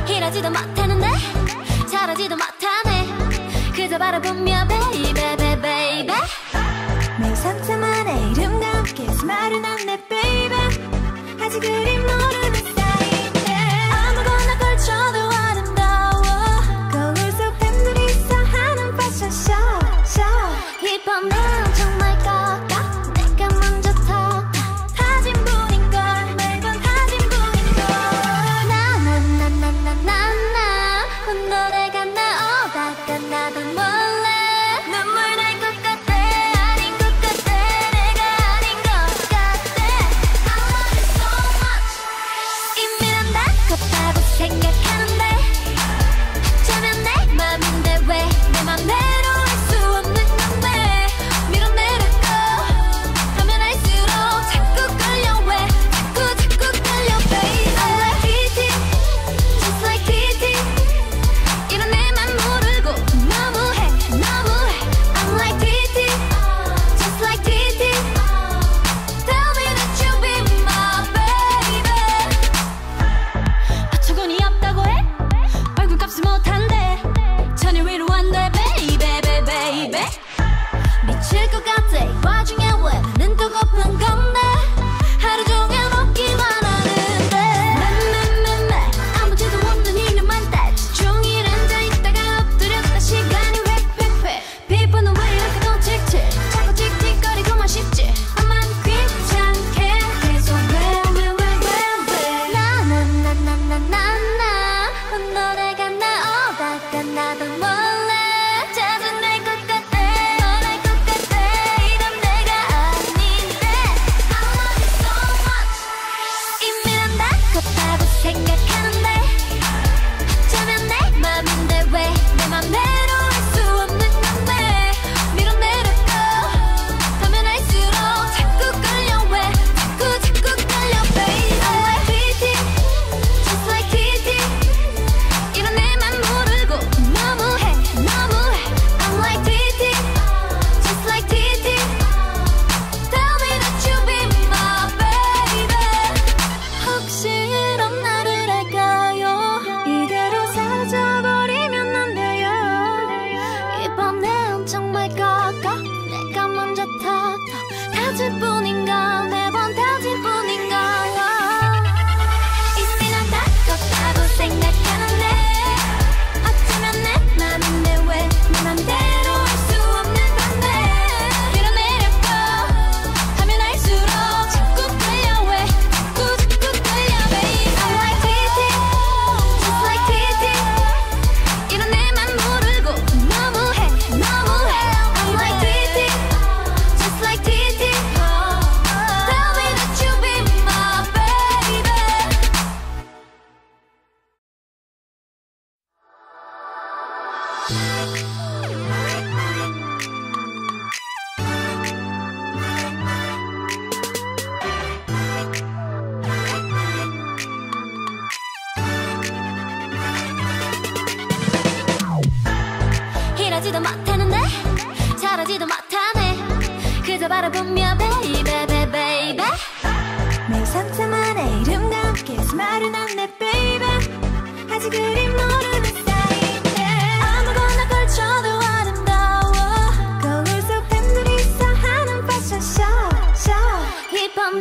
이러지도 못하는데 저러지도 못하네. 그저 바라보며 baby baby baby. 매일 상처만의 이름과 함께 스마일은 안내 baby. 아직 그림 모르는 사이인데 아무거나 걸쳐도 아름다워. 거울 속 팬들이서 하는 패션 쇼. 이 밤은 정말 꺾어 내가 먼저 턱 타진 분인걸. 매번 타진 분인걸. 나나나나나나 노래가 나오다가 나도 몰래 눈물 날 것 같아. 아닌 것 같아. 내가 아닌 것 같아. I love you so much. 이미 난 다 컸다고 생각하는데 저면 내 맘인데 왜 내 맘대로 할 수 없는 건데. 밀어내려고 하면 할수록 자꾸 끌려. 왜 자꾸 끌려 baby. I'm like TT just like TT. 이런 내맘 모르고 너무해. I'm like TT just like TT. Tell me that you be my baby. 어처구니 없다고 해? 얼굴값을 못한대. 천일 위로 한대 baby baby. 미칠 것 같아 이 와중에 왜 눈 뜨고 고픈 건데. 하루 종일 먹기만 하는데. 맘 아무지도 없는 이름만 따지. 종일 앉아있다가 엎드렸다 시간이 획 피부는 왜 이렇게 또 칙칙. 자꾸 틱틱거리고만 싶지. 나만 귀찮게 계속 왜 나나나나나나 노래가 나오다가 나도 몰래 짜증날 것 같아. 너날 것 같아. 이건 내가 아닌데. I love you so much. 이미 난 다 컸다고 생각하는데 저면 내 맘인데 왜 내 맘대로 할 수 없는 건데. 밀어내려고 하면 할수록 자꾸 끌려. 왜 자꾸 끌려 baby. I'm like TT just like TT. 이런 내맘 모르고 너무해. I'm like TT just like TT. Tell me that you be my baby. 혹시 이런 나를 알까요? 이대로 사라져버리면 안 돼요. 이 밤 내은 정말 꺾어 내가 먼저 턱 타질 뿐인가. 매번 타질 뿐인가. 이미 난 다 컸다고 생각하는데 어쩌면 내 맘인데 왜 내 맘대로 할 수 없는 건데. 밀어내려고 하면 할수록 자꾸 끌려. 왜 자꾸 끌려 baby. I'm like TT just like TT. 이런 내맘 모르고 너무해. I'm like TT just like TT. Tell me that you be my baby. 이러지도 못하는데 저러지도 못하네. 그저 바라보며 baby baby baby. 매일 상처만의 이름과 함께 스마일은 안내 baby. 아직 그림 모르는 사이인데 아무거나 걸쳐도 아름다워. 거울 속 팬들이서 하는 패션 쇼. 이 밤은